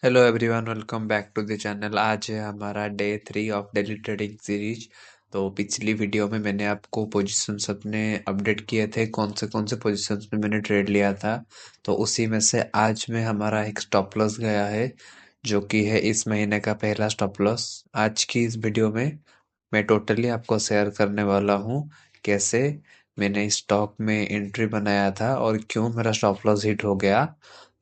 Hello everyone, welcome back to the channel. आज है हमारा day 3 of daily trading series. तो पिछली वीडियो में मैंने आपको पोजीशंस अपने अपडेट किए थे, कौन से पोजीशंस में मैंने ट्रेड लिया था। तो उसी में से आज में हमारा एक स्टॉप लॉस गया है, जो कि है इस महीने का पहला स्टॉप लॉस। आज की इस वीडियो में मैं टोटली आपको शेयर करने वाला हूँ कैसे मैंने स्टॉक में एंट्री बनाया था और क्यों मेरा स्टॉप लॉस हिट हो गया।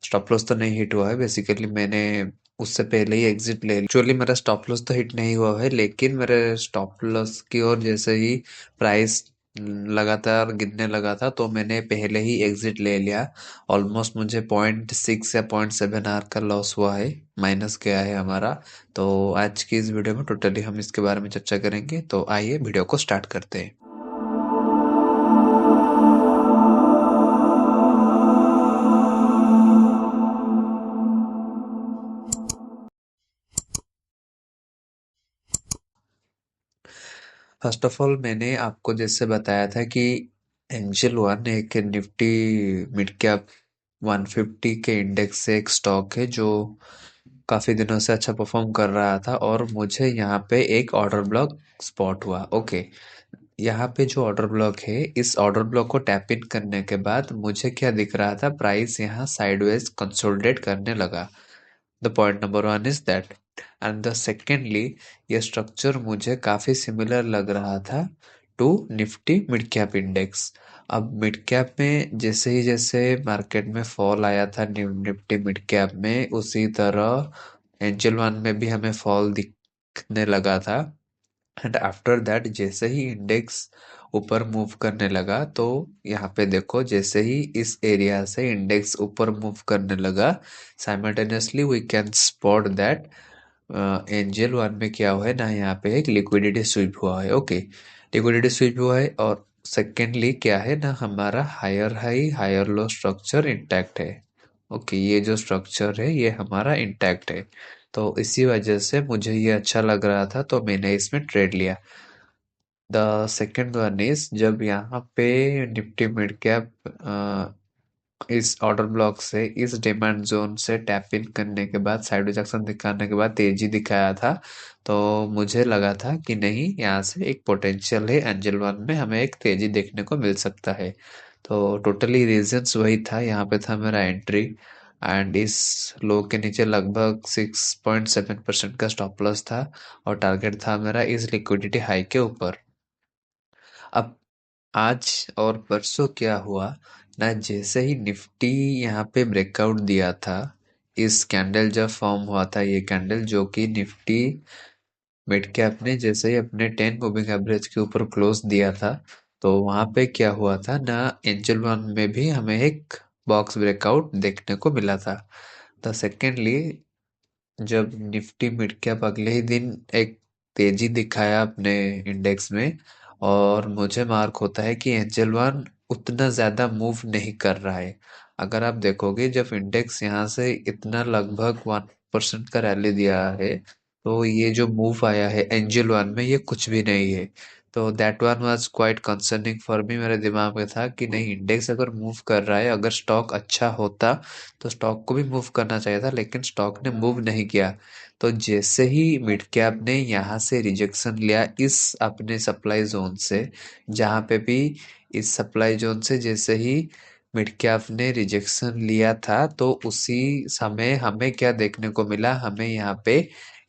स्टॉप लॉस तो नहीं हिट हुआ है, बेसिकली मैंने उससे पहले ही एग्जिट ले एक्चुअली मेरा स्टॉप लॉस तो हिट नहीं हुआ है, लेकिन मेरे स्टॉप लॉस की ओर जैसे ही प्राइस लगातार गिरने लगा था तो मैंने पहले ही एग्जिट ले लिया। ऑलमोस्ट मुझे 0.6 या 0.7 आर का लॉस हुआ है, माइनस गया है हमारा। तो आज की इस वीडियो में टोटली हम इसके बारे में चर्चा करेंगे, तो आइए वीडियो को स्टार्ट करते हैं। फर्स्ट ऑफ ऑल मैंने आपको जैसे बताया था कि एंजल वन एक निफ्टी मिड कैप 150 के इंडेक्स से एक स्टॉक है जो काफी दिनों से अच्छा परफॉर्म कर रहा था, और मुझे यहाँ पे एक ऑर्डर ब्लॉक स्पॉट हुआ। ओके, यहाँ पे जो ऑर्डर ब्लॉक है, इस ऑर्डर ब्लॉक को टैप इन करने के बाद मुझे क्या दिख रहा था, प्राइस यहाँ साइडवेज कंसोलिडेट करने लगा। The point number one is that, and the secondly, ये स्ट्रक्चर मुझे काफी सिमिलर लग रहा था to Nifty mid cap index. अब मिड कैप में जैसे मार्केट में फॉल आया था निफ्टी मिड कैप में, उसी तरह एंजल वन में भी हमें फॉल दिखने लगा था। एंड आफ्टर दैट जैसे ही इंडेक्स ऊपर मूव करने लगा, तो यहाँ पे देखो, जैसे ही इस एरिया से इंडेक्स ऊपर मूव करने लगा, simultaneously we can spot that Angel One में क्या हुआ है ना, यहाँ पे एक लिक्विडिटी स्वीप हुआ है। ओके, लिक्विडिटी स्वीप हुआ है, और सेकेंडली क्या है ना, हमारा higher high higher low structure intact है। ओके, ये जो स्ट्रक्चर है ये हमारा इंटैक्ट है। तो इसी वजह से मुझे ये अच्छा लग रहा था, तो मैंने इसमें ट्रेड लिया। द सेकेंड वन इज, जब यहाँ पे निफ्टी मिड कैप इस ऑर्डर ब्लॉक से इस डिमांड जोन से टैप इन करने के बाद साइडवेज एक्शन दिखाने के बाद तेजी दिखाया था, तो मुझे लगा था कि नहीं, यहाँ से एक पोटेंशियल है, एंजल वन में हमें एक तेजी देखने को मिल सकता है। तो टोटली रीजंस वही था, यहाँ पे था मेरा एंट्री, एंड इस लो के नीचे लगभग 6.7% का स्टॉप लॉस था, और टारगेट था मेरा इस लिक्विडिटी हाई के ऊपर। अब आज और परसों क्या हुआ ना, जैसे ही निफ्टी यहाँ पे ब्रेकआउट दिया था, इस कैंडल जब फॉर्म हुआ था, ये कैंडल जो कि निफ्टी मिड कैप ने जैसे ही अपने 10 मूविंग एवरेज के ऊपर क्लोज दिया था, तो वहां पे क्या हुआ था ना, एंजल वन में भी हमें एक बॉक्स ब्रेकआउट देखने को मिला था। द सेकेंडली, जब निफ्टी मिड कैप अगले ही दिन एक तेजी दिखाया अपने इंडेक्स में, और मुझे मार्क होता है कि एंजल वन उतना ज्यादा मूव नहीं कर रहा है। अगर आप देखोगे, जब इंडेक्स यहाँ से इतना लगभग 1% का रैली दिया है, तो ये जो मूव आया है एंजल वन में, ये कुछ भी नहीं है। तो that one was quite concerning for me. मेरे दिमाग में था कि नहीं, इंडेक्स अगर मूव कर रहा है, अगर स्टॉक अच्छा होता तो स्टॉक को भी मूव करना चाहिए था, लेकिन स्टॉक ने मूव नहीं किया। तो जैसे ही मिड कैप ने यहाँ से रिजेक्शन लिया इस अपने सप्लाई जोन से, जहाँ पे भी इस सप्लाई जोन से जैसे ही मिड कैप ने रिजेक्शन लिया था, तो उसी समय हमें क्या देखने को मिला, हमें यहाँ पे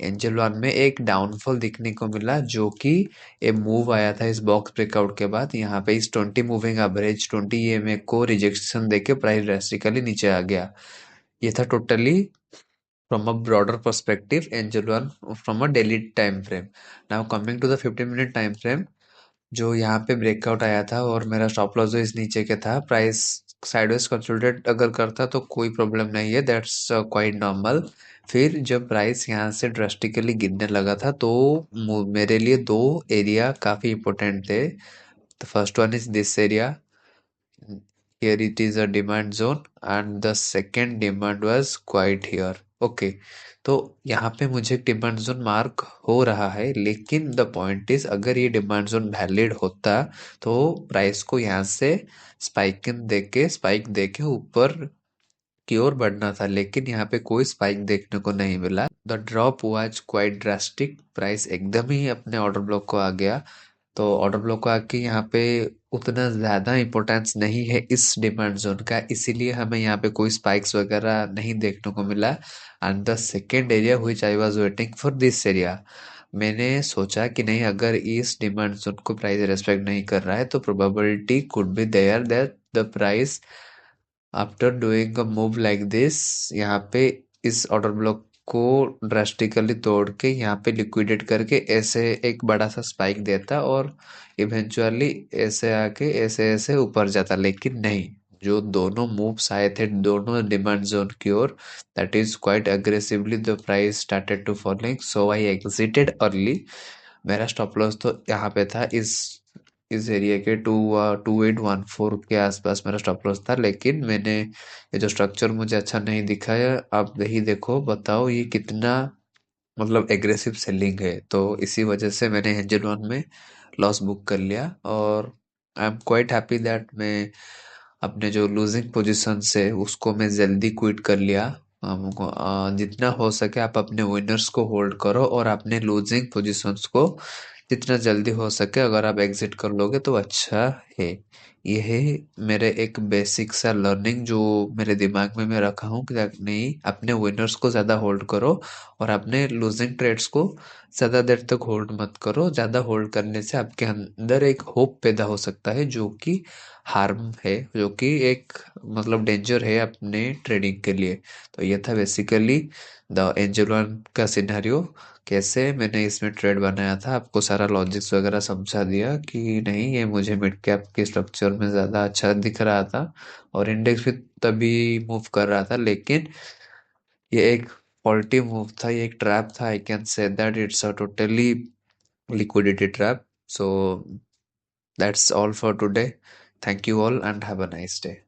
एंजल वन में एक डाउनफॉल दिखने को मिला, जो कि ए मूव आया था इस बॉक्स ब्रेकआउट के बाद। यहाँ पे इस 20 मूविंग एवरेज 20 ईएमए को रिजेक्शन देके प्राइस ड्रेस्टिकली नीचे आ गया। ये था totally from a broader perspective angel one from a daily time frame. Now coming to the 15-minute time frame, जो यहाँ पे ब्रेकआउट आया था और मेरा स्टॉप लॉस जो इस नीचे के था, प्राइस साइडवेज कंसोलिडेट अगर करता तो कोई प्रॉब्लम नहीं है, दैट्स क्वाइट नॉर्मल। फिर जब प्राइस यहाँ से ड्रास्टिकली गिरने लगा था, तो मेरे लिए दो एरिया काफी इंपॉर्टेंट थे। The first one is this area, here it is a demand zone, and the second demand was quite here. Okay, तो यहाँ पे मुझे डिमांड जोन मार्क हो रहा है, लेकिन द पॉइंट इज, अगर ये डिमांड जोन वैलिड होता तो प्राइस को यहाँ से स्पाइक देके ऊपर की ओर बढ़ना था, लेकिन यहाँ पे कोई स्पाइक देखने को नहीं मिला। The drop was quite drastic, price एकदम ही अपने ऑर्डर ब्लॉक को आ गया। तो ऑर्डर ब्लॉक को आके यहाँ पे उतना ज़्यादा इम्पोर्टेंस नहीं है इस डिमांड जोन का, इसीलिए हमें यहाँ पे कोई स्पाइक्स वगैरह नहीं देखने को मिला। And the second area which I was waiting for this area, मैंने सोचा कि नहीं, अगर इस डिमांड जोन को प्राइस रेस्पेक्ट नहीं कर रहा है तो probability could be there that the price after doing a move like this, यहाँ पे इस ऑर्डर ब्लॉक को ड्रास्टिकली तोड़ के यहाँ पे लिक्विडेट करके ऐसे एक बड़ा सा स्पाइक देता और इवेंचुअली ऐसे आके ऐसे ऐसे ऊपर जाता। लेकिन नहीं, जो दोनों मूव्स आए थे दोनों डिमांड जोन की ओर, that is quite aggressively the price started to falling, so I exited early. मेरा स्टॉप लॉस तो यहाँ पे था, इस एरिया के 2814 के आसपास मेरा स्टॉप लॉस था। लेकिन मैंने ये जो स्ट्रक्चर मुझे अच्छा नहीं दिखा है, आप यही देखो, बताओ ये कितना मतलब एग्रेसिव सेलिंग है। तो इसी वजह से मैंने एंजल वन में लॉस बुक कर लिया, और I am quite happy that मैं अपने जो लूजिंग पोजीशन से उसको मैं जल्दी क्विट कर लिया। हमको जितना हो सके आप अपने विनर्स को होल्ड करो, और अपने लूजिंग पोजीशंस को जितना जल्दी हो सके अगर आप एग्जिट कर लोगे तो अच्छा है। ये है मेरे एक बेसिक सा लर्निंग जो मेरे दिमाग में मैं रखा हूँ कि नहीं, अपने विनर्स को ज़्यादा होल्ड करो और अपने लूजिंग ट्रेड्स को ज़्यादा देर तक होल्ड मत करो। ज़्यादा होल्ड करने से आपके अंदर एक होप पैदा हो सकता है जो कि हार्म है, जो कि एक मतलब डेंजर है अपने ट्रेडिंग के लिए। तो ये था बेसिकली द एंजल वन का सिनेरियो, कैसे मैंने इसमें ट्रेड बनाया था, आपको सारा लॉजिक्स वगैरह समझा दिया कि नहीं, ये मुझे मिड कैप के स्ट्रक्चर में ज़्यादा अच्छा दिख रहा था और इंडेक्स भी तभी मूव कर रहा था। लेकिन ये एक फॉल्टी मूव था, ये एक ट्रैप था, I can say that it's a totally liquidity trap. So that's all for today. Thank you all and have a nice day.